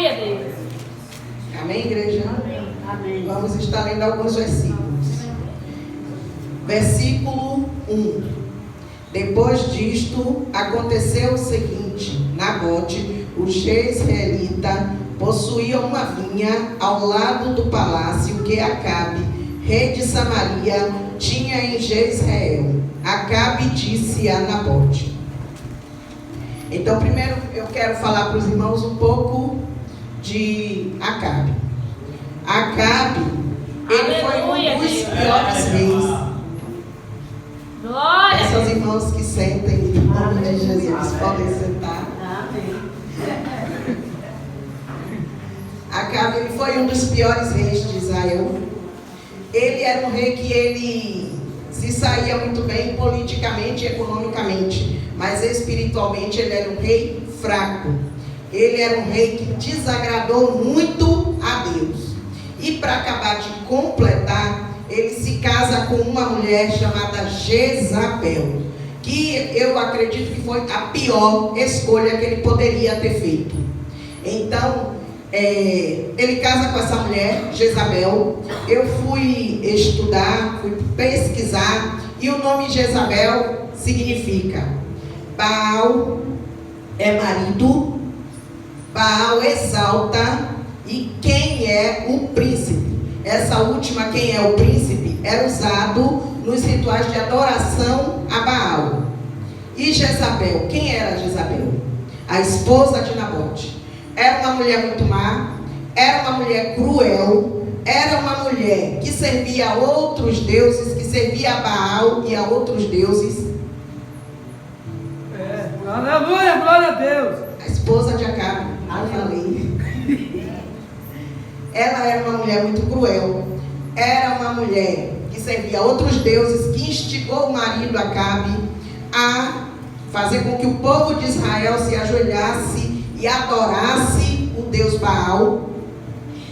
Aleluia, Deus. Amém, igreja? Amém. Vamos estar lendo alguns versículos. Versículo 1. Depois disto, aconteceu o seguinte: Nabote, o jezreelita, possuía uma vinha ao lado do palácio que Acabe, rei de Samaria, tinha em Jezreel. Acabe disse a Nabote. Então, primeiro eu quero falar para os irmãos um pouco de Acabe. Acabe, ele foi um dos piores reis. Glória. Esses irmãos que sentem, em nome de Jesus, podem sentar. Amém. Acabe, ele foi um dos piores reis de Israel. Ele era um rei que ele se saía muito bem politicamente e economicamente, mas espiritualmente ele era um rei fraco. Ele era um rei que desagradou muito a Deus. E para acabar de completar, ele se casa com uma mulher chamada Jezabel, que eu acredito que foi a pior escolha que ele poderia ter feito. Então, ele casa com essa mulher, Jezabel. Eu fui estudar, fui pesquisar, e o nome Jezabel significa Baal é marido, Baal exalta, e quem é o príncipe. Essa última, quem é o príncipe, era usado nos rituais de adoração a Baal. E Jezabel, quem era Jezabel? A esposa de Nabote. Era uma mulher muito má, era uma mulher cruel, era uma mulher que servia a outros deuses, que servia a Baal e a outros deuses. Aleluia, glória a Deus. A esposa de Acabe, eu falei. Ela era uma mulher muito cruel, era uma mulher que servia a outros deuses, que instigou o marido Acabe a fazer com que o povo de Israel se ajoelhasse e adorasse o Deus Baal.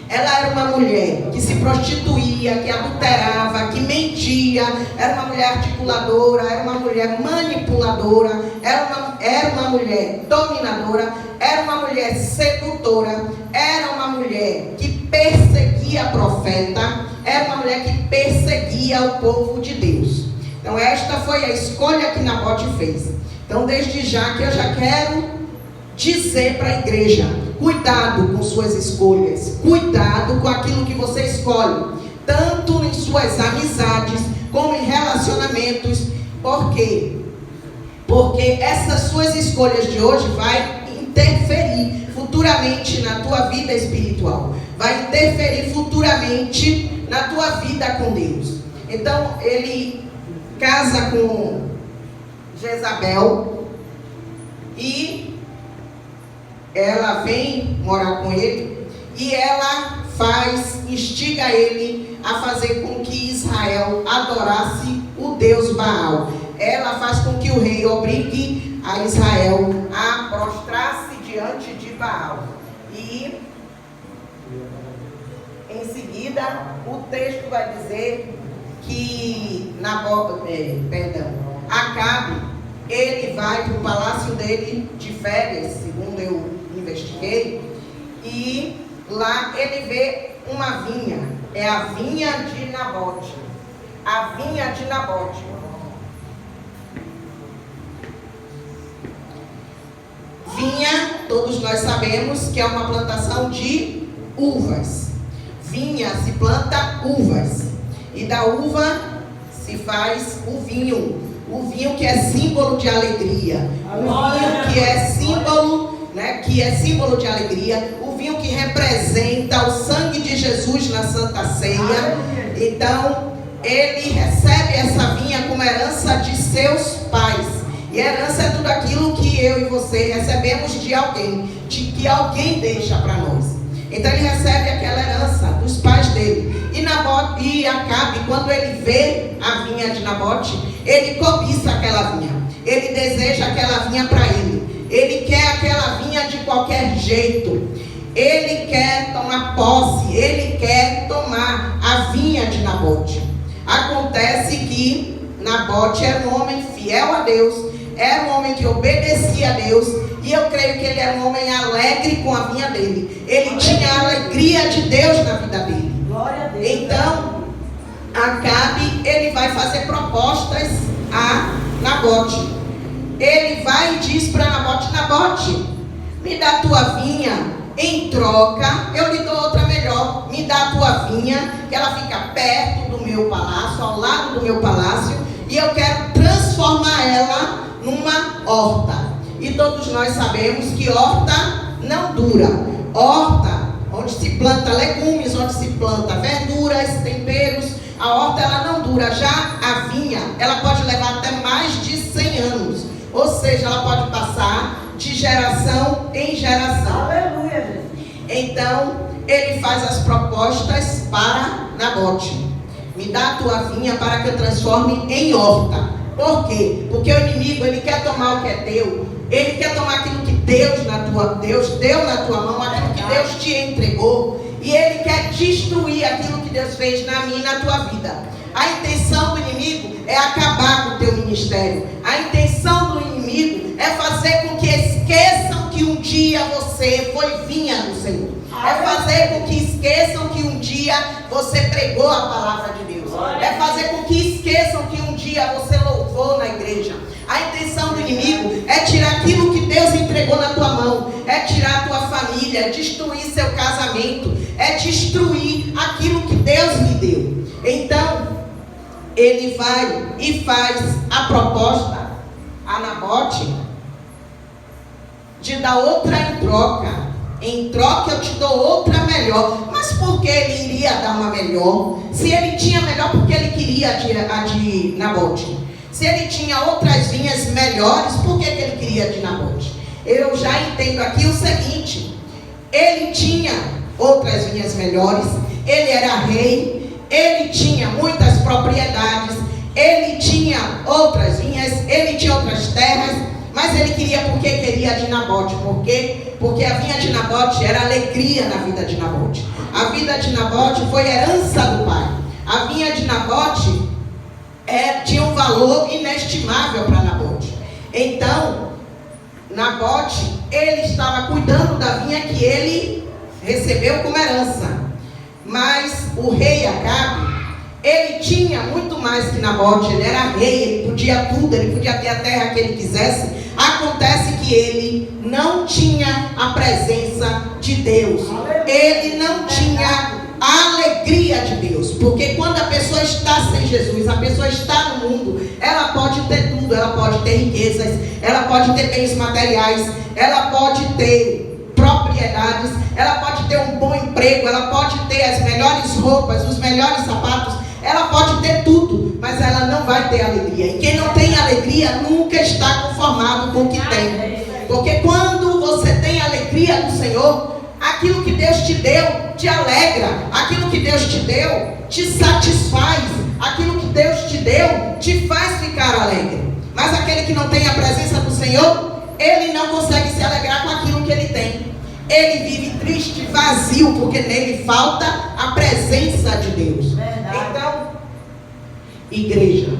Ela era uma mulher que se prostituía, que adulterava, que mentia, era uma mulher articuladora, era uma mulher manipuladora, era uma mulher dominadora, era uma mulher sedutora, era uma mulher que perseguia profeta, era uma mulher que perseguia o povo de Deus. Então esta foi a escolha que Nabote fez. Então desde já que eu já quero dizer para a igreja: cuidado com suas escolhas, cuidado com aquilo que você escolhe, tanto em suas amizades como em relacionamentos. Por quê? Porque essas suas escolhas de hoje vai interferir futuramente na tua vida espiritual, vai interferir futuramente na tua vida com Deus. Então ele casa com Jezabel e ela vem morar com ele, e ela instiga ele a fazer com que Israel adorasse o Deus Baal. Ela faz com que o rei obrigue a Israel a prostrar-se diante de Baal. E em seguida o texto vai dizer que Acabe, ele vai para o palácio dele de férias, segundo eu investiguei, e lá ele vê uma vinha, é a vinha de Nabote. A vinha de Nabote. Vinha, todos nós sabemos que é uma plantação de uvas. Vinha se planta uvas, e da uva se faz o vinho. O vinho que é símbolo de alegria, o vinho que é símbolo, que é símbolo de alegria, o vinho que representa o sangue de Jesus na Santa Ceia. Então ele recebe essa vinha como herança de seus pais, e herança é tudo aquilo que eu e você recebemos de alguém, de que alguém deixa para nós. Então ele recebe aquela herança dos pais dele. E Acabe, quando ele vê a vinha de Nabote, ele cobiça aquela vinha, ele deseja aquela vinha para ele, ele quer aquela vinha de qualquer jeito, ele quer tomar posse, ele quer tomar a vinha de Nabote. Acontece que Nabote era um homem fiel a Deus, era um homem que obedecia a Deus, E eu creio que ele era um homem alegre com a vinha dele. Ele tinha a alegria de Deus na vida dele. Glória a Deus. Então, Acabe, ele vai fazer propostas a Nabote. Ele vai e diz para Nabote: Nabote, me dá a tua vinha, em troca eu lhe dou outra melhor. Me dá a tua vinha, que ela fica perto do meu palácio, ao lado do meu palácio, e eu quero transformar ela numa horta. E todos nós sabemos que horta não dura. Horta, onde se planta legumes, onde se planta verduras, temperos, a horta ela não dura. Já a vinha, ela pode levar até mais de 100 anos. Ou seja, ela pode passar de geração em geração. Aleluia, Jesus. Então, ele faz as propostas para Nabote. Me dá a tua vinha para que eu transforme em horta. Por quê? Porque o inimigo, ele quer tomar o que é teu. Ele quer tomar aquilo que Deus deu na tua mão, aquilo que Deus te entregou. E ele quer destruir aquilo que Deus fez na minha e na tua vida. A intenção do inimigo é acabar com o teu ministério. A intenção do inimigo é fazer com que esqueçam que um dia você foi vinha do Senhor. É fazer com que esqueçam que um dia você pregou a palavra de Deus. É fazer com que esqueçam que um dia você louvou na igreja. A intenção do inimigo é tirar aquilo que Deus entregou na tua mão. É tirar a tua família, destruir seu casamento. É destruir aquilo que Deus lhe deu. Então, ele vai e faz a proposta a Nabote de dar outra em troca. Em troca eu te dou outra melhor. Mas por que ele iria dar uma melhor? Se ele tinha melhor, porque ele queria a de Nabote. Se ele tinha outras vinhas melhores, por que ele queria de Nabote? Eu já entendo aqui o seguinte: ele tinha outras vinhas melhores, ele era rei, ele tinha muitas propriedades, ele tinha outras vinhas, ele tinha outras terras, mas ele queria porque queria de Nabote. Por quê? Porque a vinha de Nabote era alegria na vida de Nabote. A vida de Nabote foi herança do pai. A vinha de Nabote tinha um valor inestimável para Nabote. Então, Nabote, ele estava cuidando da vinha que ele recebeu como herança. Mas o rei Acabe, ele tinha muito mais que Nabote. Ele era rei, ele podia tudo, ele podia ter a terra que ele quisesse. Acontece que ele não tinha a presença de Deus. Ele não tinha a alegria de Deus. Porque quando a pessoa está sem Jesus, a pessoa está no mundo, ela pode ter tudo. Ela pode ter riquezas, ela pode ter bens materiais, ela pode ter propriedades, ela pode ter um bom emprego, ela pode ter as melhores roupas, os melhores sapatos, ela pode ter tudo, mas ela não vai ter alegria. E quem não tem alegria nunca está conformado com o que tem. Porque quando você tem alegria do Senhor, aquilo que Deus te deu te alegra, aquilo que Deus te deu te satisfaz, aquilo que Deus te deu te faz ficar alegre. Mas aquele que não tem a presença do Senhor, ele não consegue se alegrar com aquilo que ele tem. Ele vive triste, vazio, porque nele falta a presença de Deus. Então, igreja,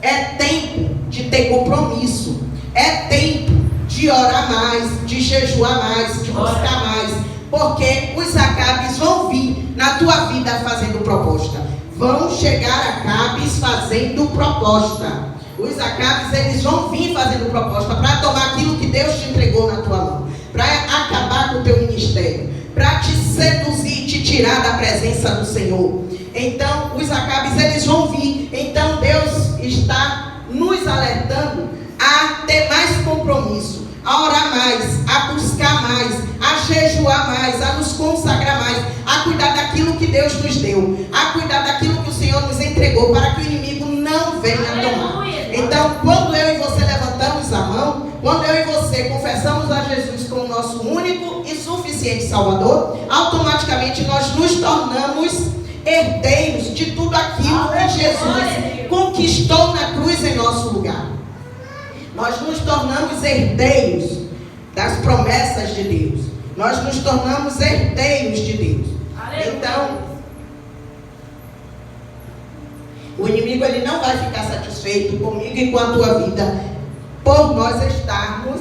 é tempo de ter compromisso. É tempo de orar mais, de jejuar mais, de buscar mais. Porque os Acabes vão vir na tua vida fazendo proposta. Vão chegar Acabes fazendo proposta. Os Acabes, eles vão vir fazendo proposta para tomar aquilo que Deus te entregou na tua mão, para acabar com o teu ministério, para te seduzir, te tirar da presença do Senhor. Então, os Acabes, eles vão vir. Então, Deus está nos alertando a ter mais compromisso, a orar mais, a buscar mais, a jejuar mais, a nos consagrar mais, a cuidar daquilo que Deus nos deu, a cuidar daquilo que o Senhor nos entregou, para que o inimigo não venha tomar. Então, quando eu e você levantamos a mão, quando eu e você confessamos a Jesus como nosso único e suficiente Salvador, automaticamente nós nos tornamos herdeiros de tudo aquilo que Jesus conquistou na cruz em nosso lugar. Nós nos tornamos herdeiros das promessas de Deus. Nós nos tornamos herdeiros de Deus. Então, o inimigo, ele não vai ficar satisfeito comigo e com a tua vida por nós estarmos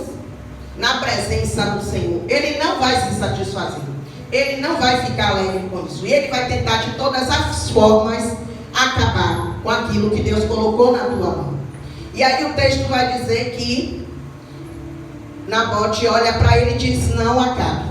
na presença do Senhor, ele não vai se satisfazer. Ele não vai ficar alegre com isso. E ele vai tentar de todas as formas acabar com aquilo que Deus colocou na tua mão. E aí o texto vai dizer que Nabote olha para ele e diz: não, Acabe,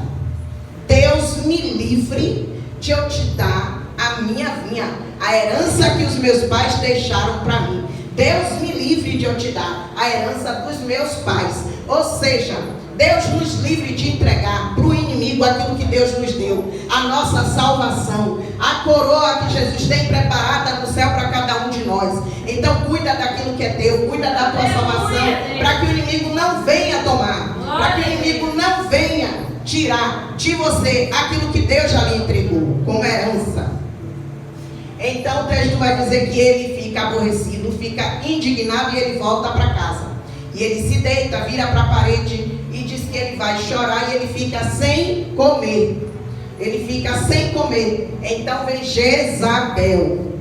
Deus me livre de eu te dar a minha vinha, a herança que os meus pais deixaram para mim. Deus me livre de eu te dar a herança dos meus pais. Ou seja, Deus nos livre de entregar para o inimigo aquilo que Deus nos deu, a nossa salvação, a coroa que Jesus tem preparada no céu para cada um de nós. Então cuida daquilo que é teu, cuida da tua salvação, para que o inimigo não venha tomar, para que o inimigo não venha tirar de você aquilo que Deus já lhe entregou como herança. Então o texto vai dizer que ele fica aborrecido, fica indignado e ele volta para casa. E ele se deita, vira para a parede e diz que ele vai chorar e ele fica sem comer. Ele fica sem comer. Então vem Jezabel,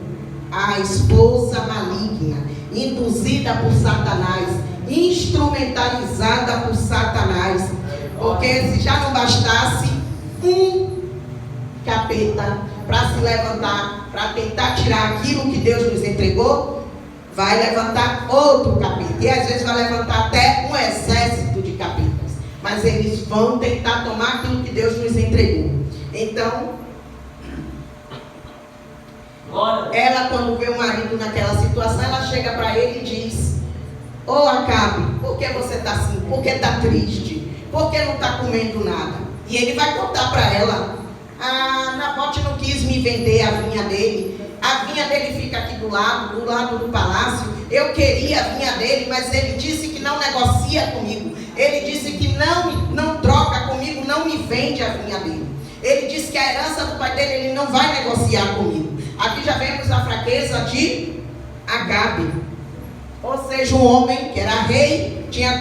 a esposa maligna, induzida por Satanás, instrumentalizada por Satanás. Porque se já não bastasse um capeta para se levantar, para tentar tirar aquilo que Deus nos entregou, vai levantar outro capeta. E às vezes vai levantar até um exército de capetas. Mas eles vão tentar tomar aquilo que Deus nos entregou. Então, ela, quando vê o marido naquela situação, ela chega para ele e diz: ô Acabe, por que você está assim? Por que está triste? Por que não está comendo nada? E ele vai contar para ela: Nabote não quis me vender a vinha dele. A vinha dele fica aqui do lado do palácio. Eu queria a vinha dele, mas ele disse que não negocia comigo. Ele disse que não troca comigo, não me vende a vinha dele. Ele disse que a herança do pai dele, ele não vai negociar comigo. Aqui já vemos a fraqueza de Acabe. Ou seja, um homem que era rei, tinha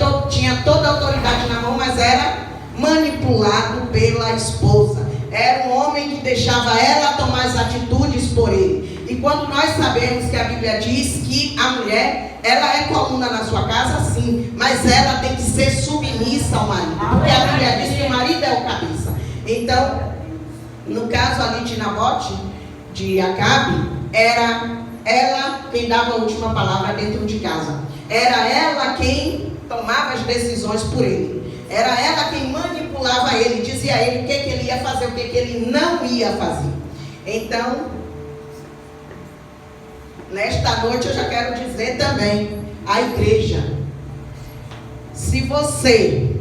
toda a autoridade na mão, mas era manipulado pela esposa. Era um homem que deixava ela tomar as atitudes por ele. E quando nós sabemos que a Bíblia diz que a mulher, ela é coluna na sua casa, sim, mas ela tem que ser submissa ao marido, porque a Bíblia diz que o marido é o cabeça. Então, no caso ali de Nabote, de Acabe, era ela quem dava a última palavra dentro de casa. Era ela quem tomava as decisões por ele. Era ela quem manipulava ele, dizia a ele o que ele ia fazer, o que ele não ia fazer. Então, nesta noite eu já quero dizer também à igreja: se você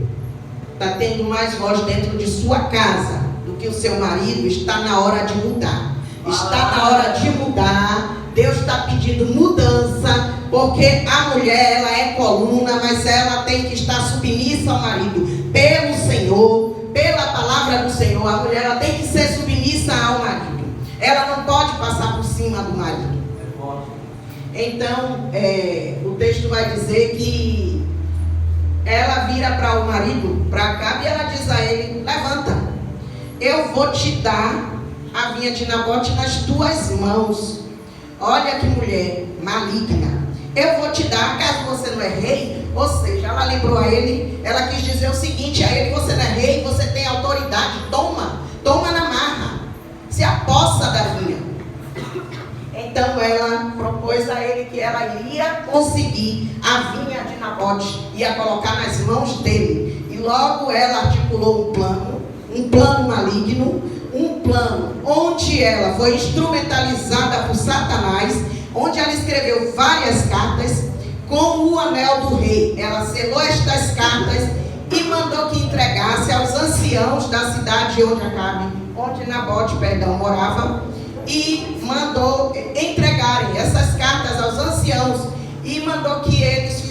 está tendo mais voz dentro de sua casa do que o seu marido, está na hora de mudar. Está na hora de mudar. Deus está pedindo mudança, porque a mulher, ela é coluna, mas ela tem que estar submissa ao marido, pelo Senhor, pela palavra do Senhor. A mulher, ela tem que ser submissa ao marido. Ela não pode passar por cima do marido. Então, o texto vai dizer que ela vira para o marido, para Acabe, e ela diz a ele: levanta, eu vou te dar a vinha de Nabote nas tuas mãos. Olha que mulher maligna. Eu vou te dar, caso você não é rei. Ou seja, ela lembrou a ele, ela quis dizer o seguinte a ele: você não é rei, você tem autoridade, toma na marra, se apossa da vinha. Então ela propôs a ele que ela iria conseguir a vinha de Nabote, ia colocar nas mãos dele. E logo ela articulou um plano maligno, um plano onde ela foi instrumentalizada por Satanás, onde ela escreveu várias cartas com o anel do rei. Ela selou estas cartas e mandou que entregasse aos anciãos da cidade onde Nabote morava, e mandou entregarem essas cartas aos anciãos e mandou que eles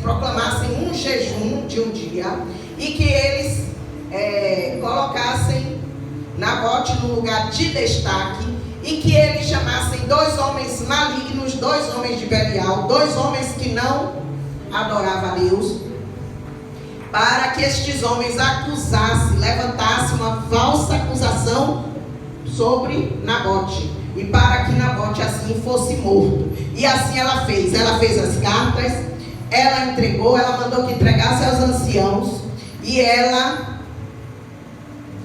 proclamassem um jejum de um dia e que eles colocassem Nabote no lugar de destaque e que eles chamassem 2 homens malignos, 2 homens de Belial, 2 homens que não adoravam a Deus, para que estes homens levantassem uma falsa acusação sobre Nabote, e para que Nabote assim fosse morto. E assim ela fez as cartas, ela entregou, ela mandou que entregasse aos anciãos, E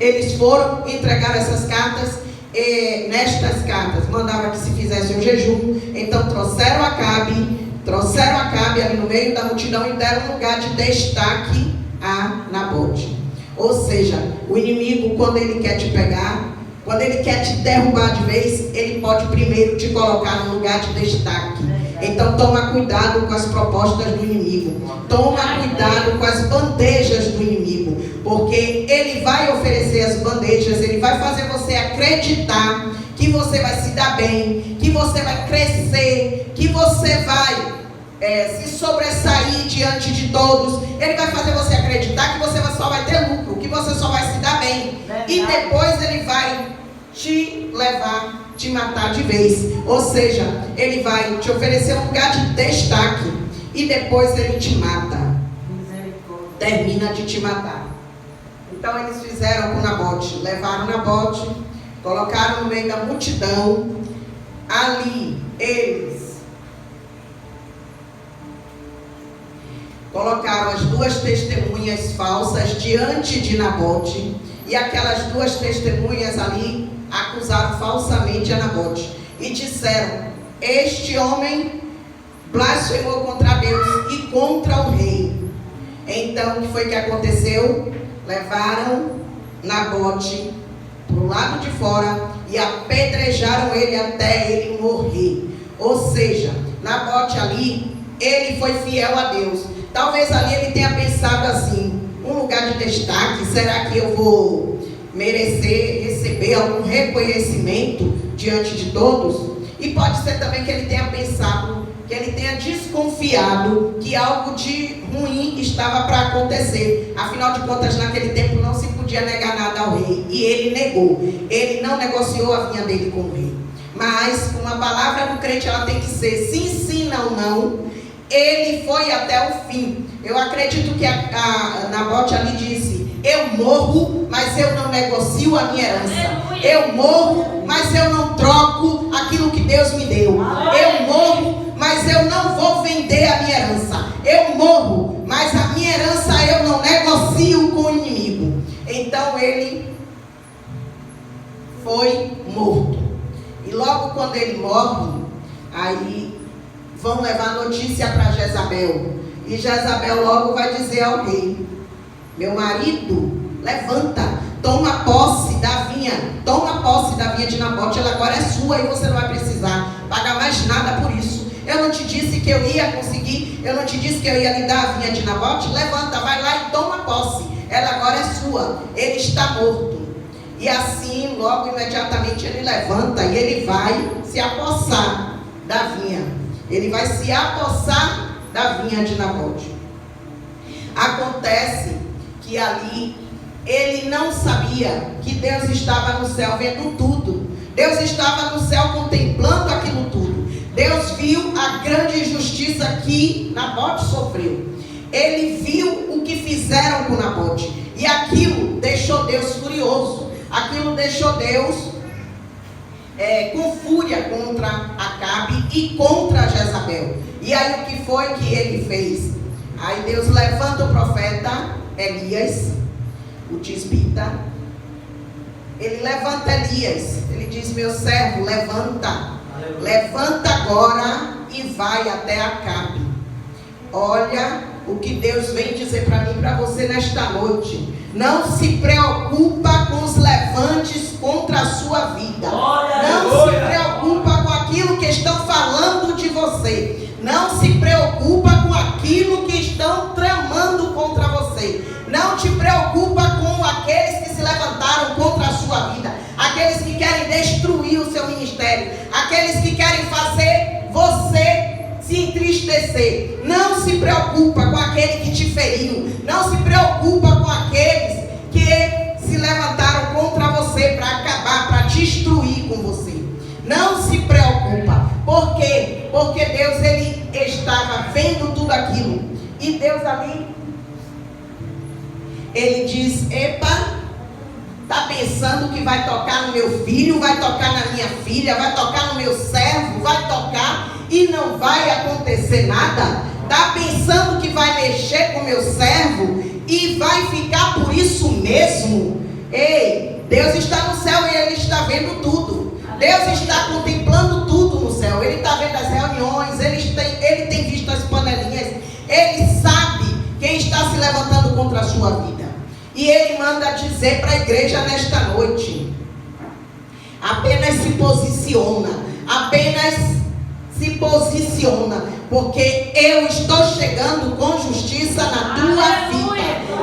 eles foram entregar essas cartas. E nestas cartas mandava que se fizesse um jejum. Então trouxeram Acabe ali no meio da multidão e deram um lugar de destaque a Nabote. Ou seja, o inimigo, quando ele quer te pegar, quando ele quer te derrubar de vez, ele pode primeiro te colocar no lugar de destaque. Então toma cuidado com as propostas do inimigo. Toma cuidado com as bandejas do inimigo. Porque ele vai oferecer as bandejas, ele vai fazer você acreditar que você vai se dar bem, que você vai crescer, que você vai se sobressair diante de todos. Ele vai fazer você acreditar que você só vai ter lucro, que você só vai se dar bem. E depois ele vai te levar, te matar de vez. Ou seja, ele vai te oferecer um lugar de destaque e depois ele te mata. Termina de te matar. Então eles fizeram com Nabote, levaram Nabote, colocaram no meio da multidão. Ali eles colocaram as duas testemunhas falsas diante de Nabote. E aquelas duas testemunhas ali acusaram falsamente a Nabote. E disseram: este homem blasfemou contra Deus e contra o rei. Então o que foi que aconteceu? Levaram Nabote para o lado de fora e apedrejaram ele até ele morrer. Ou seja, Nabote ali, ele foi fiel a Deus. Talvez ali ele tenha pensado assim: um lugar de destaque, será que eu vou merecer receber algum reconhecimento diante de todos? E pode ser também que ele tenha pensado, que ele tenha desconfiado que algo de ruim estava para acontecer. Afinal de contas, naquele tempo não se podia negar nada ao rei. E ele negou. Ele não negociou a vinha dele com o rei. Mas uma palavra do crente, ela tem que ser sim, sim, não, não. Ele foi até o fim. Eu acredito que a Nabote ali disse: eu morro, mas eu não negocio a minha herança. Eu morro, mas eu não troco aquilo que Deus me deu. Eu morro, mas eu não vou vender a minha herança. Eu morro, mas a minha herança eu não negocio com o inimigo. Então ele foi morto. E logo quando ele morre, aí vão levar notícia para Jezabel. E Jezabel logo vai dizer ao rei: meu marido, levanta, toma posse da vinha de Nabote, ela agora é sua e você não vai precisar pagar mais nada por isso. Eu não te disse que eu ia conseguir, eu não te disse que eu ia lhe dar a vinha de Nabote? Levanta, vai lá e toma posse, ela agora é sua, ele está morto. E assim, logo imediatamente ele levanta e ele vai se apossar da vinha. Ele vai se apossar da vinha de Nabote. Acontece que ali ele não sabia que Deus estava no céu vendo tudo. Deus estava no céu contemplando aquilo tudo. Deus viu a grande injustiça que Nabote sofreu. Ele viu o que fizeram com Nabote. E aquilo deixou Deus furioso. Aquilo deixou Deus com fúria contra Acabe e contra Jezabel. E aí o que foi que ele fez? Aí Deus levanta o profeta Elias, o tisbita. Ele levanta Elias. Ele diz: meu servo, levanta. Levanta agora e vai até Acabe. Olha o que Deus vem dizer para mim e para você nesta noite. Não se preocupa com os levantes contra a sua vida. Não se preocupa com aquilo que estão falando de você. Não se preocupa com aquilo que estão tramando contra você. Não te preocupa com aqueles que se levantaram contra a sua vida. Aqueles que querem destruir o seu ministério. Aqueles que querem fazer você se entristecer. Não se preocupa com aquele que te feriu. Não se preocupa com aqueles que se levantaram contra você para acabar, para destruir com você. Não se preocupa. Por quê? Porque Deus, ele estava vendo tudo aquilo. E Deus ali, ele diz: epa, está pensando que vai tocar no meu filho, vai tocar na minha filha, vai tocar no meu servo, vai tocar e não vai acontecer nada? Está pensando que vai mexer com meu servo e vai ficar por isso mesmo. Ei, Deus está no céu e Ele está vendo tudo. Deus está contemplando tudo no céu. Ele está vendo as reuniões, Ele tem visto as panelinhas. Ele sabe quem está se levantando contra a sua vida. E Ele manda dizer para a igreja nesta noite: apenas se posiciona, porque eu estou chegando com justiça na tua vida.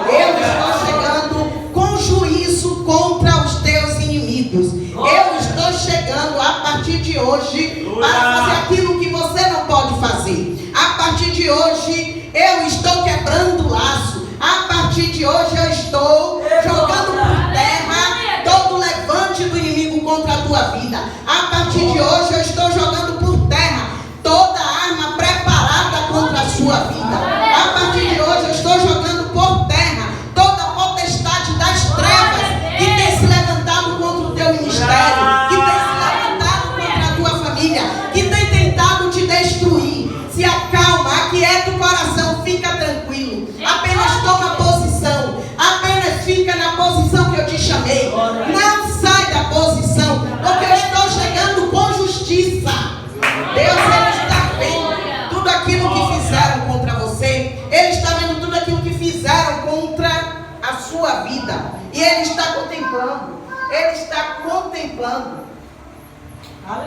Eu estou chegando com juízo contra os teus inimigos. Eu estou chegando a partir de hoje para fazer aquilo que você não pode fazer. A partir de hoje eu estou quebrando o laço. A partir de hoje eu estou jogando por terra todo levante do inimigo contra a tua vida. A partir de hoje eu estou jogando por terra toda arma preparada contra a sua vida. A partir de hoje eu estou jogando por terra toda potestade das trevas que tem se levantado contra o teu ministério, que tem se levantado contra a tua família, que tem tentado te destruir. Se acalma, aquieta o coração, fica tranquilo. Apenas toma posição. Apenas fica na posição que eu te chamei. Não sai da posição, porque eu estou chegando com justiça. Deus, Ele está vendo tudo aquilo que fizeram contra você. Ele está vendo tudo aquilo que fizeram contra a sua vida. E Ele está contemplando. Ele está contemplando.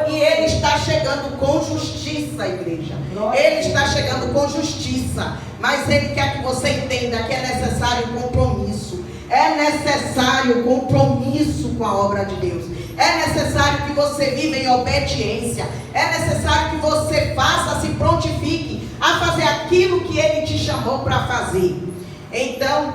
E Ele está chegando com justiça, igreja. Ele está chegando com justiça. Mas Ele quer que você entenda que é necessário compromisso. É necessário compromisso com a obra de Deus. É necessário que você viva em obediência. É necessário que você faça, se prontifique a fazer aquilo que Ele te chamou para fazer. Então,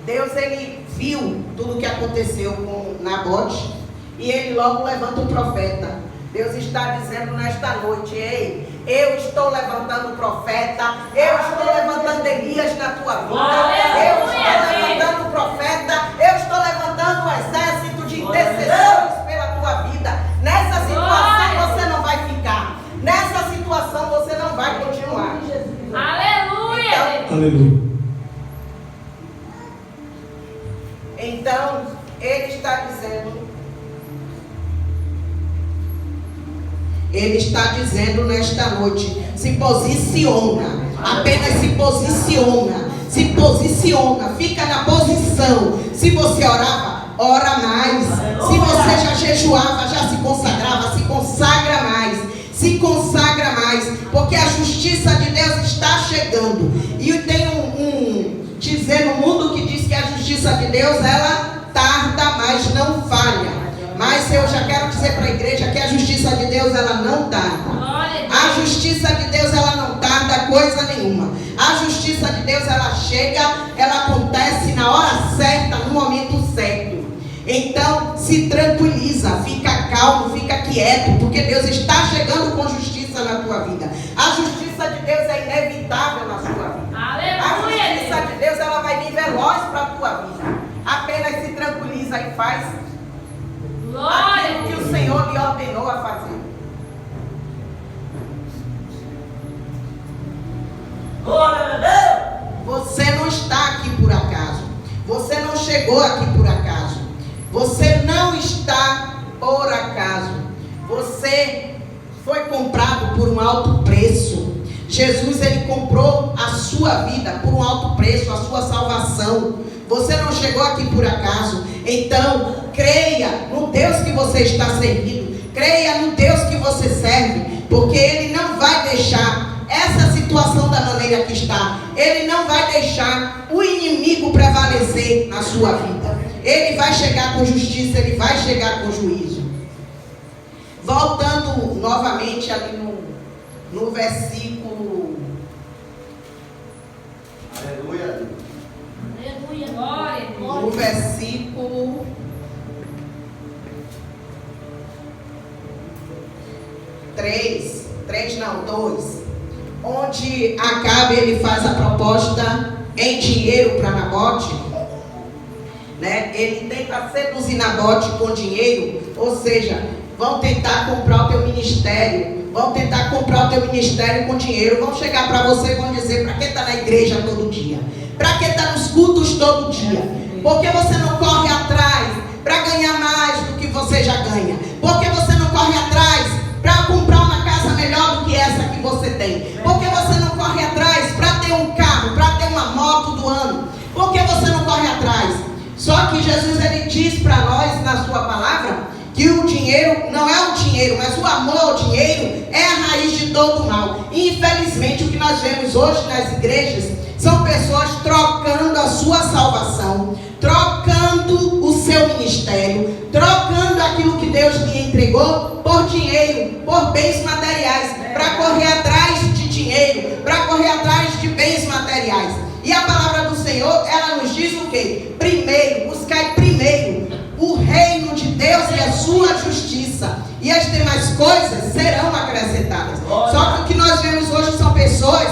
Deus, Ele viu tudo o que aconteceu com Nabote. E Ele logo levanta o profeta. Deus está dizendo nesta noite: ei, eu estou levantando o profeta. Eu estou levantando Elias na tua vida. Eu estou levantando o profeta. Eu estou levantando um exército de intercessores pela tua vida. Nessa situação você não vai ficar. Nessa situação você não vai continuar. Aleluia! Então, Aleluia. Então, Ele está dizendo. Ele está dizendo nesta noite: se posiciona, apenas se posiciona, fica na posição. Se você orava, ora mais. Se você já jejuava, já se consagrava, se consagra mais, porque a justiça de Deus está chegando. E tem dizer no mundo que diz que a justiça de Deus, ela tarda, mas não falha. Mas eu já quero dizer para a igreja que a justiça de Deus, ela não tarda. A justiça de Deus, ela não tarda coisa nenhuma. A justiça de Deus, ela chega, ela acontece na hora certa, no momento certo. Então, se tranquiliza, fica calmo, fica quieto, porque Deus está chegando com justiça na tua vida. A justiça de Deus é inevitável na sua vida. A justiça de Deus, ela vai vir veloz para a tua vida. Apenas se tranquiliza e faz aquilo que o Senhor lhe ordenou a fazer. Você não está aqui por acaso. Você não chegou aqui por acaso. Você não está por acaso. Você foi comprado por um alto preço. Jesus, Ele comprou a sua vida por um alto preço, a sua salvação. Você não chegou aqui por acaso. Então, creia no Deus que você está servindo. Creia no Deus que você serve. Porque Ele não vai deixar essa situação da maneira que está. Ele não vai deixar o inimigo prevalecer na sua vida. Ele vai chegar com justiça, Ele vai chegar com juízo. Voltando novamente ali no versículo. Aleluia. No versículo 2, onde Acabe ele faz a proposta em dinheiro para Nabote, né? Ele tenta seduzir Nabote com dinheiro, ou seja, vão tentar comprar o teu ministério, vão tentar comprar o teu ministério com dinheiro, vão chegar para você e vão dizer: para que está na igreja todo dia? Para que está nos cultos todo dia? Porque você não corre atrás para ganhar mais do que você já ganha? Porque você não corre atrás para comprar uma casa melhor do que essa que você tem? Porque você não corre atrás para ter um carro, para ter uma moto do ano? Porque você não corre atrás? Só que Jesus, ele diz para nós na sua palavra que o dinheiro não é o dinheiro, mas o amor ao dinheiro é a raiz de todo o mal. E infelizmente o que nós vemos hoje nas igrejas são pessoas trocando a sua salvação, trocando o seu ministério, trocando aquilo que Deus lhe entregou por dinheiro, por bens materiais, para correr atrás de dinheiro, para correr atrás de bens materiais. E a palavra do Senhor, ela nos diz o quê? Primeiro, buscai primeiro o reino de Deus e a sua justiça, e as demais coisas serão acrescentadas. Só que o que nós vemos hoje são pessoas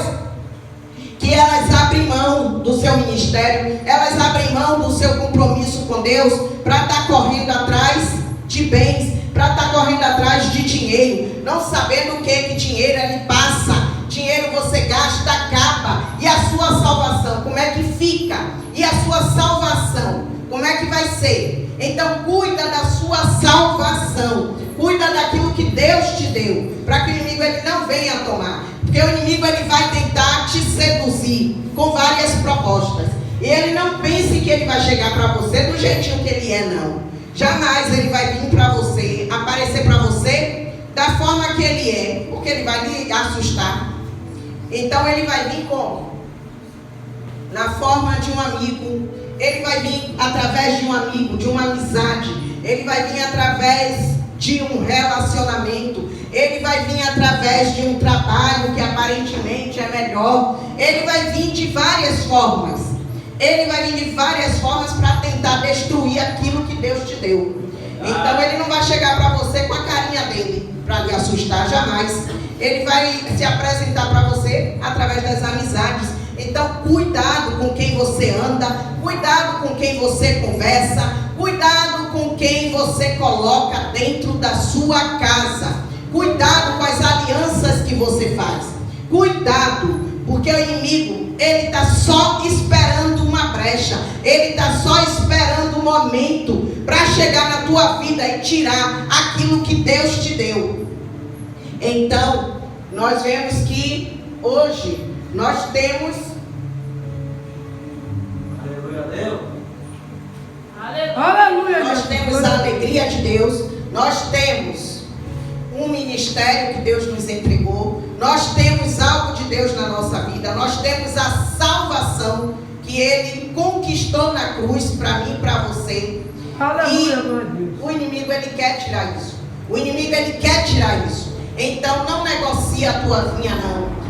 que elas abrem mão do seu ministério, elas abrem mão do seu compromisso com Deus para estar correndo atrás de bens, para estar correndo atrás de dinheiro, não sabendo o que dinheiro ele passa. Dinheiro você gasta, acaba. E a sua salvação, como é que fica? E a sua salvação, como é que vai ser? Então cuida da sua salvação, cuida daquilo que Deus te deu, para que o inimigo ele não venha tomar. Porque o inimigo ele vai tentar te seduzir com várias propostas. E ele não pense que ele vai chegar para você do jeitinho que ele é, não. Jamais ele vai vir para você, aparecer para você da forma que ele é, porque ele vai lhe assustar. Então ele vai vir como? Na forma de um amigo. Ele vai vir através de um amigo, de uma amizade. Ele vai vir através de um relacionamento. Ele vai vir através de um trabalho que aparentemente é melhor. Ele vai vir de várias formas. Ele vai vir de várias formas para tentar destruir aquilo que Deus te deu. Então ele não vai chegar para você com a carinha dele para lhe assustar, jamais. Ele vai se apresentar para você através das amizades. Então cuidado com quem você anda, cuidado com quem você conversa, cuidado com quem você coloca dentro da sua casa, cuidado com as alianças que você faz, cuidado, porque o inimigo ele está só esperando uma brecha, ele está só esperando um momento para chegar na tua vida e tirar aquilo que Deus te deu. Então nós vemos que hoje nós temos, aleluia, nós temos a alegria de Deus, nós temos um ministério que Deus nos entregou, nós temos algo de Deus na nossa vida, nós temos a salvação que Ele conquistou na cruz para mim e para você. Aleluia, e o inimigo ele quer tirar isso, o inimigo ele quer tirar isso. Então não negocia a tua vinha,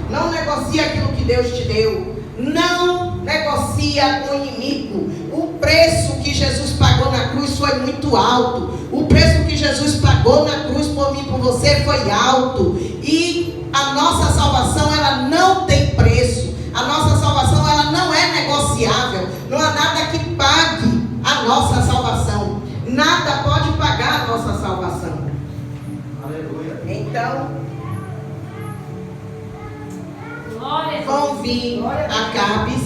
não negocia aquilo que Deus te deu, não negocia com o inimigo. O preço que Jesus pagou na cruz foi muito alto, o preço que Jesus pagou na cruz por mim e por você foi alto, e a nossa salvação ela não tem preço, a nossa salvação ela não é negociável, não há nada que pague a nossa salvação, nada pode pagar a nossa salvação. Então, vão vir Acabes,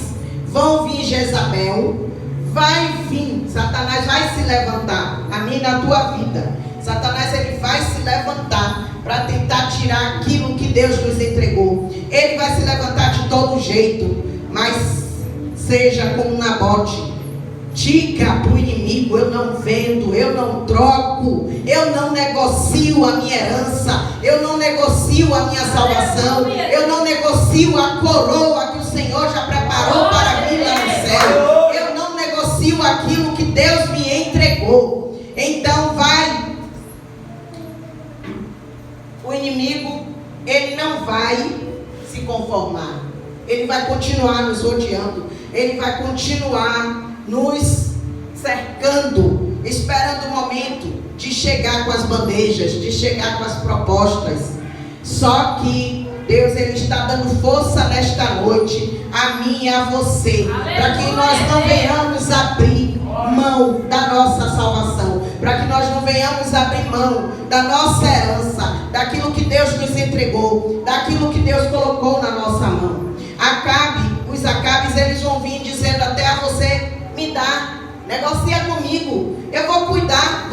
vão vir Jezabel, vai vir, Satanás vai se levantar, a mim na tua vida. Satanás ele vai se levantar para tentar tirar aquilo que Deus nos entregou. Ele vai se levantar de todo jeito, mas seja como Nabote. Diga para o inimigo: eu não vendo, eu não troco, eu não negocio a minha herança, eu não negocio a minha salvação, eu não negocio a coroa que o Senhor já preparou para mim lá no céu, eu não negocio aquilo que Deus me entregou. Então o inimigo ele não vai se conformar, ele vai continuar nos odiando, ele vai continuar nos cercando, esperando o momento de chegar com as bandejas, de chegar com as propostas. Só que Deus ele está dando força nesta noite a mim e a você, para que nós não venhamos abrir mão da nossa salvação, para que nós não venhamos abrir mão da nossa herança, daquilo que Deus nos entregou, daquilo que Deus colocou na nossa mão. Os Acabes, eles vão vir dizendo até a você: me dá, negocia comigo, eu vou cuidar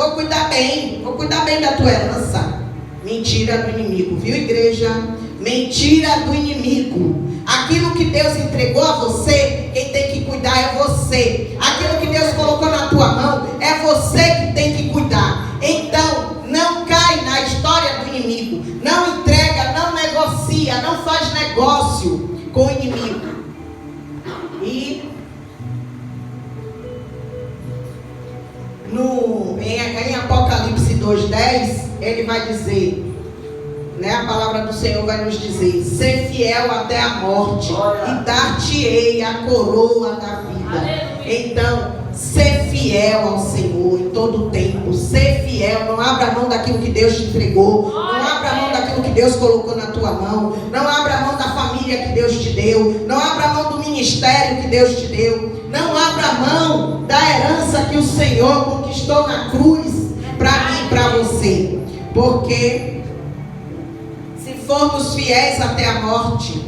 bem da tua herança. Mentira do inimigo, viu, igreja? Mentira do inimigo. Aquilo que Deus entregou a você, quem tem que cuidar é você. Aquilo que Deus colocou na tua mão, é você que tem que cuidar. Então, não cai na história do inimigo. Não entrega, não negocia, não faz negócio com o inimigo. E em Apocalipse 2:10, ele vai dizer, a palavra do Senhor vai nos dizer: ser fiel até a morte, e dar-te-ei a coroa da vida. Aleluia. Então, ser fiel ao Senhor em todo o tempo. Ser fiel, não abra mão daquilo que Deus te entregou, não abra mão daquilo que Deus colocou na tua mão, não abra mão da família que Deus te deu, não abra mão do ministério que Deus te deu, não abra mão da herança que o Senhor conquistou na cruz para mim e para você. Porque se formos fiéis até a morte,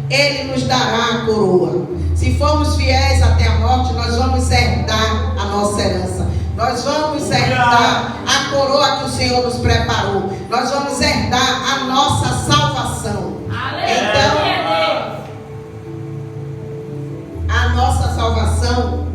Ele nos dará a coroa. Se formos fiéis até a morte, nós vamos herdar a nossa herança. Nós vamos herdar a coroa que o Senhor nos preparou. Nós vamos herdar a nossa salvação. Então, a nossa salvação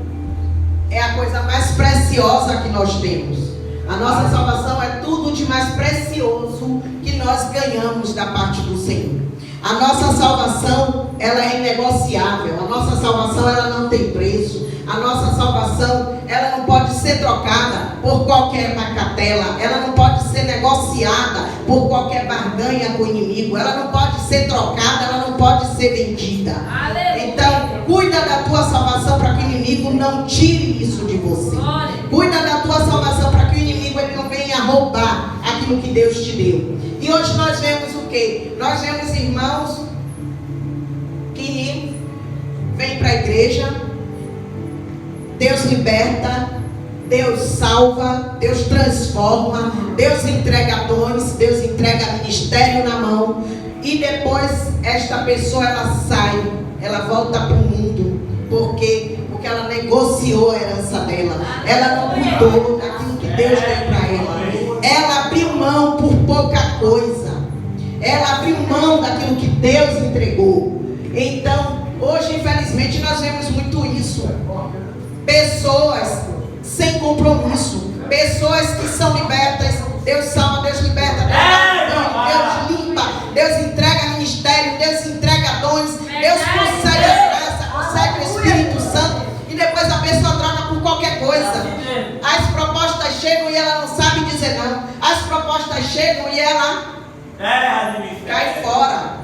é a coisa mais preciosa que nós temos. A nossa salvação é tudo de mais precioso que nós ganhamos da parte do Senhor. A nossa salvação, ela é inegociável. A nossa salvação, ela não tem preço. A nossa salvação, ela não pode ser trocada por qualquer bacatela. Ela não pode ser negociada por qualquer barganha com o inimigo. Ela não pode ser trocada, ela não pode ser vendida. Aleluia. Então, cuida da tua salvação para que o inimigo não tire isso de você. Cuida da tua salvação para que o inimigo ele não venha roubar aquilo que Deus te deu. E hoje nós vemos o quê? Nós vemos irmãos que vêm para a igreja, Deus liberta, Deus salva, Deus transforma, Deus entrega dons, Deus entrega ministério na mão, e depois esta pessoa ela sai, ela volta para o mundo. Por quê? Porque ela negociou a herança dela, ela não cuidou daquilo que Deus deu para ela, ela abriu mão por pouca coisa, ela abriu mão daquilo que Deus entregou. Então, hoje infelizmente nós vemos muito isso. Pessoas sem compromisso, pessoas que são libertas, Deus salva, Deus liberta, Deus limpa, Deus entrega ministério, Deus entrega dons, Deus concede a graça, concede o Espírito Santo, e depois a pessoa troca por qualquer coisa. As propostas chegam e ela não sabe dizer não, as propostas chegam e ela cai fora.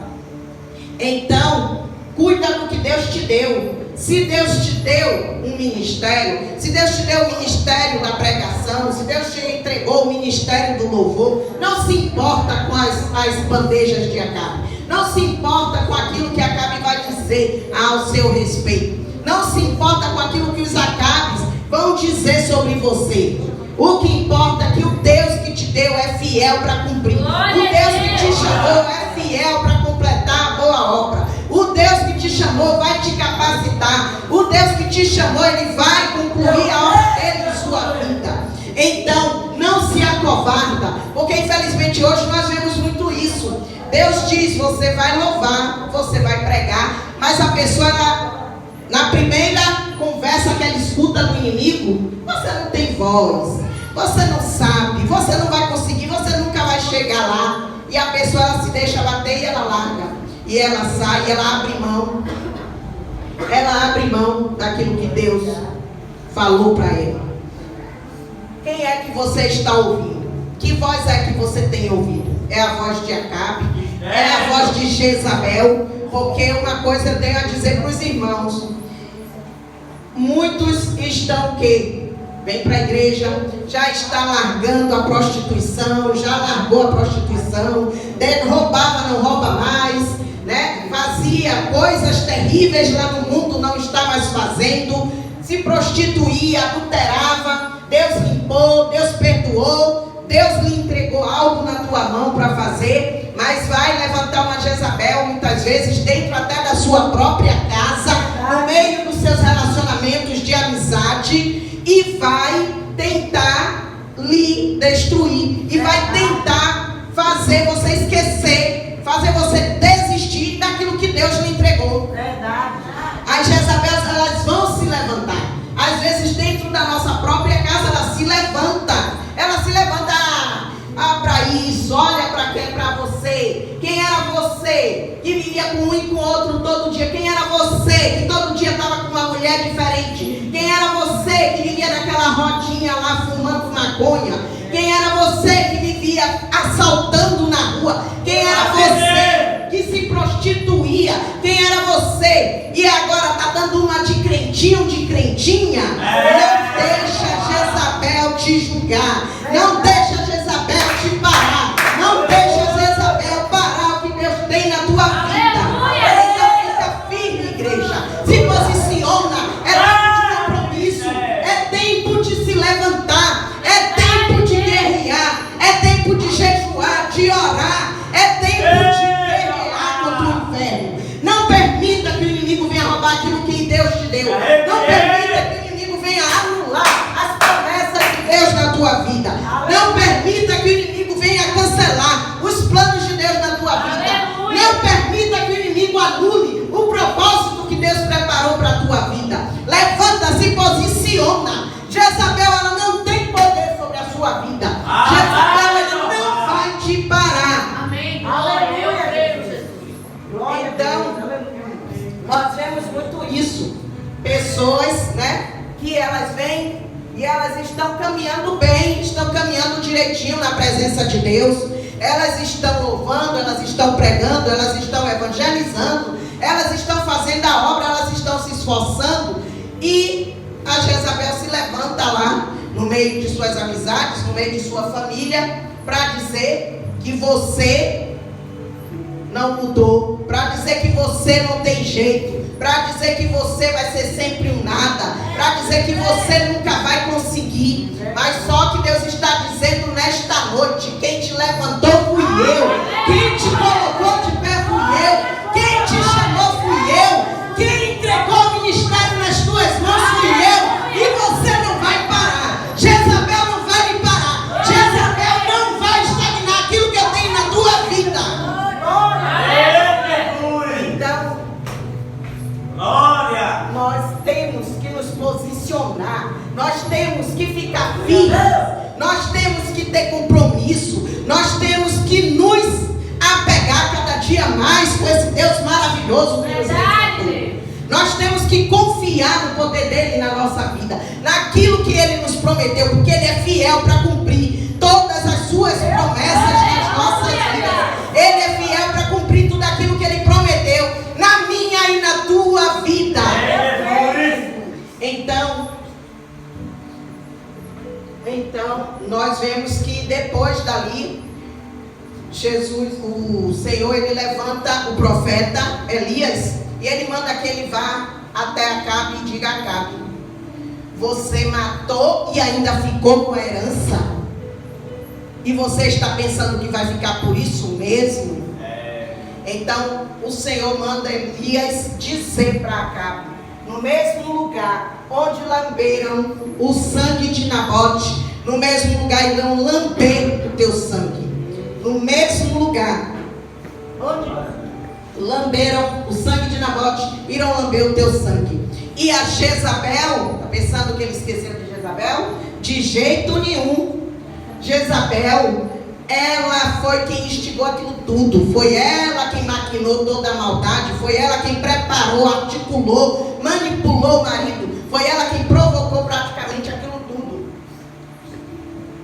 Então, cuida do que Deus te deu. Se Deus te deu um ministério, se Deus te deu o ministério da pregação, se Deus te entregou o ministério do louvor, não se importa com as bandejas de Acabe, não se importa com aquilo que Acabe vai dizer ao seu respeito, não se importa com aquilo que os Acabes vão dizer sobre você. O que importa é que o Deus que te deu é fiel para cumprir. O Deus que te chamou é fiel para completar a boa obra. O Deus que te chamou vai te capacitar. O Deus que te chamou, Ele vai concluir a obra dele em sua vida. Então, não se acovarda, porque infelizmente hoje nós vemos muito isso. Deus diz, você vai louvar, você vai pregar, mas a pessoa, na primeira conversa que ela escuta do inimigo, você não tem voz, você não sabe, você não vai conseguir, você nunca vai chegar lá. E a pessoa ela se deixa bater e ela larga. E ela sai, ela abre mão. Ela abre mão daquilo que Deus falou para ela. Quem é que você está ouvindo? Que voz é que você tem ouvido? É a voz de Acabe? É a voz de Jezabel? Porque uma coisa eu tenho a dizer para os irmãos. Muitos estão que vem para a igreja, já está largando a prostituição, já largou a prostituição, roubava, não rouba mais, né? Fazia coisas terríveis lá no mundo, não está mais fazendo, se prostituía, adulterava. Deus limpou, Deus perdoou, Deus lhe entregou algo na tua mão para fazer, mas vai levantar uma Jezabel, muitas vezes, dentro até da sua própria casa, no meio dos seus relacionamentos de amizade, e vai tentar lhe destruir, e vai tentar fazer você esquecer, fazer você desistir daquilo que Deus lhe entregou. Verdade. As Jezabels, elas vão se levantar. Às vezes dentro da nossa própria casa ela se levanta. Ela se levanta para isso. Olha para quem? Para você. Quem era você que vivia com um e com o outro todo dia? Quem era você que todo dia estava com uma mulher diferente? Quem era você que vivia naquela rodinha lá fumando maconha? Quem era você que vivia assaltando na rua? Quem era você que se prostituía? Quem era você? E agora está dando uma de crentinho, de crentinha? Não deixa Jezabel te julgar. Não deixa Jezabel te parar. Não deixa Jezabel parar o que Deus tem na tua vida. Então fica firme, igreja. Se posiciona. É tempo de compromisso. É tempo de se levantar. É tempo de guerrear. É tempo de jejuar, de orar. É tempo de guerrear contra o inferno. Não permita que o inimigo venha roubar aquilo que Deus te deu. Não permita que o inimigo venha anular as promessas de Deus na tua vida. Não permita que o inimigo venha cancelar os planos de Deus na tua vida. Não permita que o inimigo anule o propósito que Deus preparou para a tua vida. Levanta, se posiciona. Jezabel, ela não tem poder sobre a sua vida. Jezabel, ela não vai te parar. Amém. Aleluia. Então, nós vemos muito isso. Pessoas, que elas vêm e elas estão caminhando bem, estão caminhando direitinho na presença de Deus. Elas estão louvando, elas estão pregando, elas estão evangelizando, elas estão fazendo a obra, elas estão se esforçando. E a Jezabel se levanta lá, no meio de suas amizades, no meio de sua família, para dizer que você não mudou, para dizer que você não tem jeito, para dizer que você vai ser sempre um nada, para dizer que você nunca vai conseguir. Mas só que Deus está dizendo nesta noite: quem te levantou fui eu, quem te colocou de pé fui eu, quem te chamou fui eu, quem entregou o ministério nas tuas mãos fui eu, e você não vai parar. Jezabel não vai me parar. Jezabel não vai estagnar aquilo que eu tenho na tua vida. Então, nós temos que nos posicionar, nós temos que ficar firmes, nós temos que ter compromisso, nós temos que nos apegar cada dia mais com esse Deus maravilhoso que nos encontrou. Nós temos que confiar no poder dele na nossa vida, naquilo que ele nos prometeu, porque ele é fiel para cumprir todas as suas promessas nas nossas vidas. Ele é fiel para cumprir tudo aquilo que ele prometeu na minha e na tua vida. Então, nós vemos que depois dali, o Senhor, ele levanta o profeta Elias e ele manda que ele vá até Acabe e diga a Acabe: você matou e ainda ficou com a herança? E você está pensando que vai ficar por isso mesmo? Então o Senhor manda Elias dizer para Acabe: no mesmo lugar onde lamberam o sangue de Nabote, no mesmo lugar irão lamber o teu sangue. No mesmo lugar onde lamberam o sangue de Nabote, irão lamber o teu sangue. E a Jezabel, está pensando que ele esqueceu de Jezabel? De jeito nenhum. Jezabel, ela foi quem instigou aquilo tudo. Foi ela quem maquinou toda a maldade. Foi ela quem preparou, articulou, manipulou o marido. Foi ela quem provocou praticamente aquilo tudo.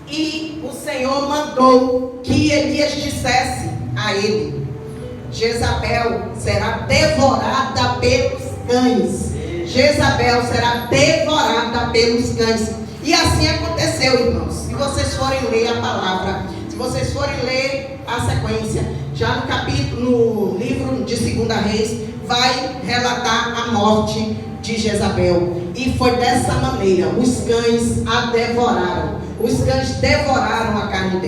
E o Senhor mandou que Elias dissesse a ele: Jezabel será devorada pelos cães. Jezabel será devorada pelos cães. E assim aconteceu, irmãos. Se vocês forem ler a palavra, se vocês forem ler a sequência, já no capítulo, no livro de 2 Reis, vai relatar a morte de Jezabel. E foi dessa maneira: os cães a devoraram. Os cães devoraram a carne dela.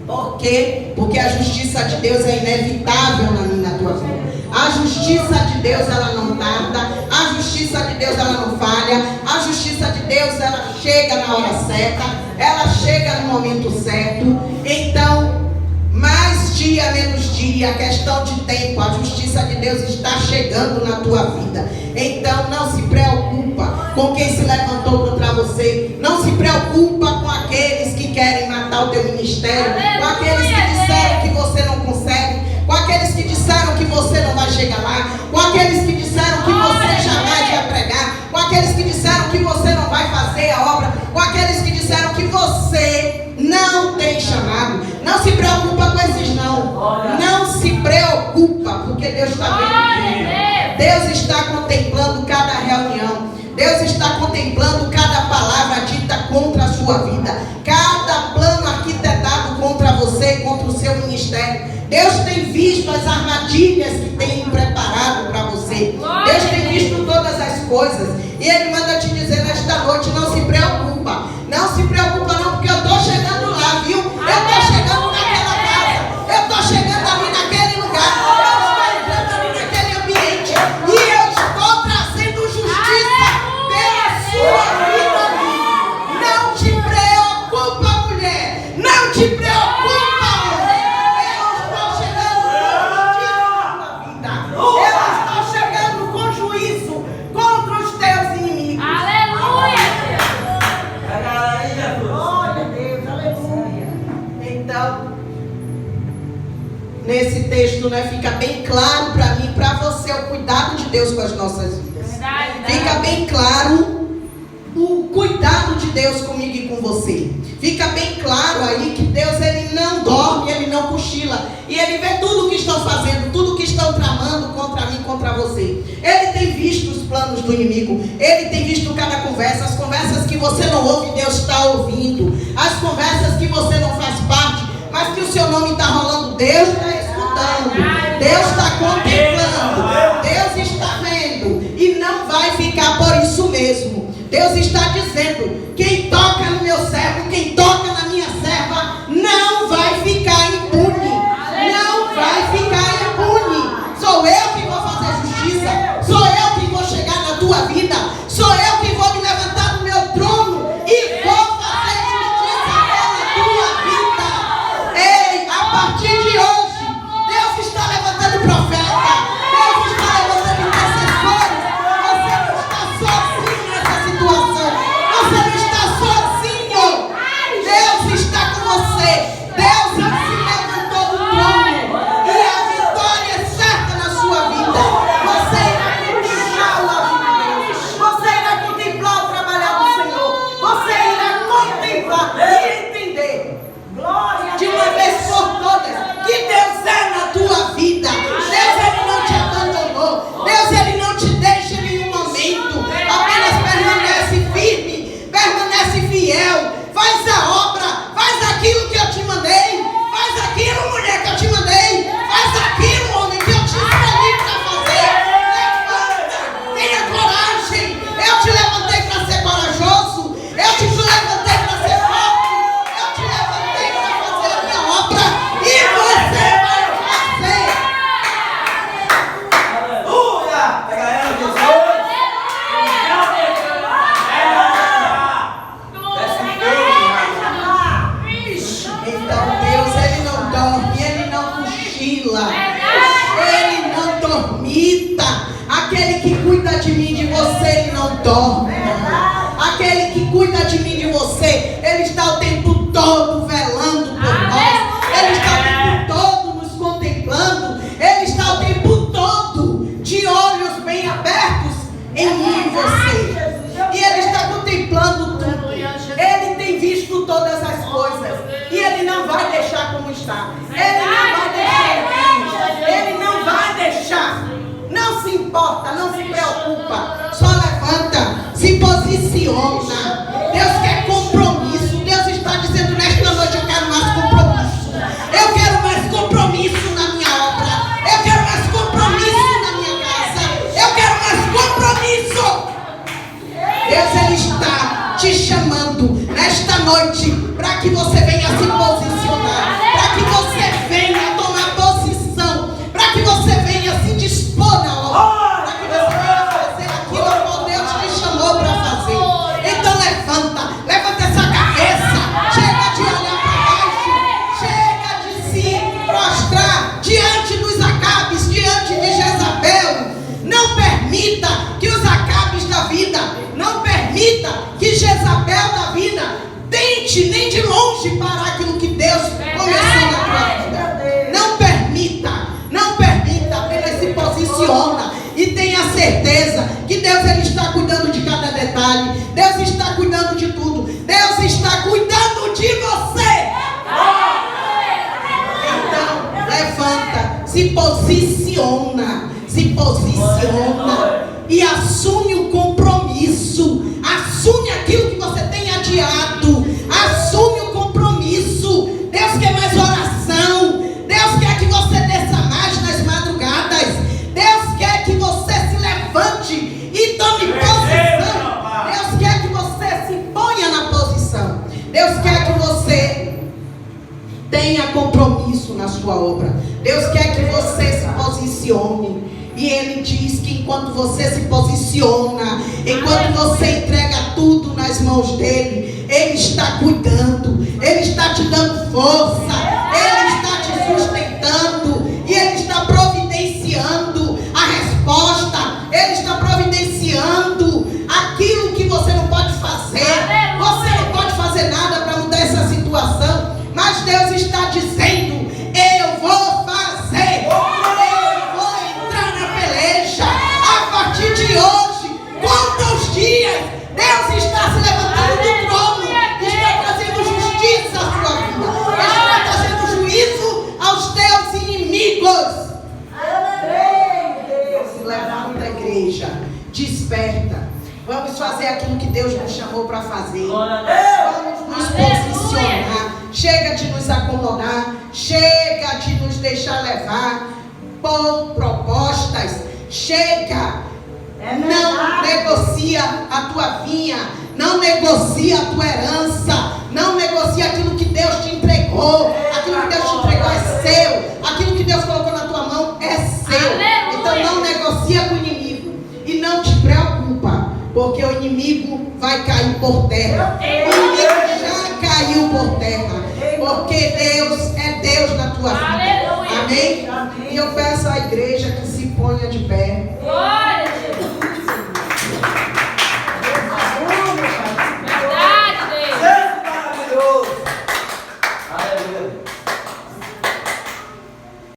Por quê? Porque a justiça de Deus é inevitável na minha e na tua vida. A justiça de Deus, ela não tarda. A justiça de Deus, ela não falha. A justiça de Deus, ela chega na hora certa. Ela chega no momento certo. Então, mais dia, menos dia, questão de tempo, a justiça de Deus está chegando na tua vida. Então não se preocupa com quem se levantou contra você. Não se preocupa com aqueles que querem matar o teu ministério, com aqueles que disseram que você não consegue, com aqueles que disseram que você não vai chegar lá, com aqueles que disseram que você jamais vai pregar, com aqueles que disseram que você não vai fazer a obra, com aqueles que disseram que você não tem chamado. Não se preocupa com esses não. Não se preocupa, porque Deus está vendo. Deus está contemplando cada reunião. Deus está contemplando cada palavra dita contra a sua vida. Cada plano arquitetado contra você, contra o seu ministério. Deus tem visto as armadilhas que tem preparado para você. Deus tem visto todas as coisas. E Ele manda te dizer nesta noite, não se preocupa. Não se preocupa não, porque eu estou chegando lá, viu? Eu estou chegando naquela casa. Eu estou chegando ali naquele lugar. Eu estou entrando ali naquele ambiente. E eu estou trazendo justiça pela sua vida ali. Não te preocupa, mulher. Não te preocupa, homem. Eu estou chegando com justiça na tua vida. Eu estou chegando com juízo contra os teus inimigos. Glória a Deus, aleluia. Então, nesse texto, né, fica bem claro para mim, para você, o cuidado de Deus com as nossas vidas. Fica bem claro o cuidado de Deus comigo e com você. Fica bem claro aí que Deus, Ele não dorme, Ele não cochila. E Ele vê tudo o que estão fazendo, tudo o que estão tramando contra mim, contra você. Ele tem visto os planos do inimigo. Ele tem visto cada conversa. As conversas que você não ouve, Deus está ouvindo. As conversas que você não faz parte, mas que o seu nome está rolando, Deus está escutando. Deus está contemplando. Deus está vendo. E não vai ficar por isso mesmo. Deus está dizendo, quem toca no meu servo, quem toca na minha serva, não vai ficar impune. Não vai ficar impune. Sou eu que vou fazer justiça. Sou eu que vou chegar na tua vida. Sou eu que vou me levantar do meu trono e vou fazer justiça pela tua vida. Ei, a partir de hoje, Deus está levantando profeta. Deus está levantando intercessores. Você não está sozinho nessa situação. Você não está sozinho. Deus está com você. Deus se levantou do trono. E a vitória é certa na sua vida. Você irá contemplar o amor de Deus. Você irá contemplar o trabalhar do Senhor. Você irá contemplar e entender de uma vez por todas que Deus é na tua vida. Deus, Ele não te abandonou. Deus, Ele não te deixa em nenhum momento. Apenas permanece firme, permanece fiel. Faz a obra, faz aquilo que eu te mandei. Faz aquilo, mulher, que eu te mandei. Faz aquilo, homem, que eu te escolhi para fazer. Levanta, tenha coragem. Eu te levantei para ser corajoso. Eu te levantei para ser forte. Eu te levantei para fazer a minha obra. E você vai fazer. Aleluia! Pega ela, Jesus! Então Deus, Ele não dorme, Ele não cochila, Ele não dormita. Aquele que cuida de mim, de você, Ele não dorme. Aquele que cuida de mim, de você, Ele está o tempo todo velando por nós. Ele está o tempo todo nos contemplando. Ele está o tempo todo de olhos bem abertos em mim e você. E Ele está contemplando tudo. Ele tem visto todas as coisas. E Ele não vai deixar como está. Ele não vai deixar. Ele não vai deixar. Não se importa, não se preocupa. Só levanta, se posiciona. Deus quer compromisso. Deus está dizendo nesta noite, eu quero mais compromisso. Eu quero mais compromisso na minha obra. Eu quero mais compromisso na minha casa. Eu quero mais compromisso. Deus, Ele está te chamando nesta noite para para que você venha se posicionar, para que você venha tomar posição, para que você venha se dispor na obra, para que você venha fazer aquilo que Deus te chamou para fazer. Então levanta essa cabeça, chega de olhar para baixo, chega de se prostrar diante dos Acabes, diante de Jezabel. Não permita que os Acabes da vida, não permita que Jezabel da vida tente nem de longe parar aquilo que Deus começou na tua vida. Não permita, apenas se posiciona e tenha certeza que Deus ele está cuidando de cada detalhe, Deus está cuidando de tudo, Deus está cuidando de você. Então, levanta, se posiciona e assume o compromisso, assume aquilo que você tem adiado, assume o compromisso. Deus quer mais oração, Deus quer que você desça mais nas madrugadas, Deus quer que você se levante e tome posição, Deus quer que você se ponha na posição, Deus quer que você tenha compromisso na sua obra, Deus quer que você se posicione. E Ele diz que enquanto você se posiciona, enquanto você entrega tudo nas mãos dEle, Ele está cuidando, Ele está te dando força, Ele está te sustentando, e Ele está providenciando a resposta, Ele está providenciando aquilo que você não pode fazer. Você não pode fazer nada para mudar essa situação, mas Deus está dizendo: eu vou fazer. De hoje, conta os dias, Deus está se levantando do trono, está trazendo justiça à sua vida, está trazendo juízo aos teus inimigos. Se levanta, igreja, desperta, vamos fazer aquilo que Deus nos chamou para fazer, vamos nos posicionar, chega de nos acomodar, chega de nos deixar levar por propostas, chega. Não negocia a tua vinha, não negocia a tua herança, não negocia aquilo que Deus te entregou. Aquilo que Deus te entregou é seu, aquilo que Deus colocou na tua mão é seu. Então não negocia com o inimigo e não te preocupa, porque o inimigo vai cair por terra. O inimigo já caiu por terra, porque Deus é Deus na tua vida. Amém? E eu peço à igreja que se ponha de pé.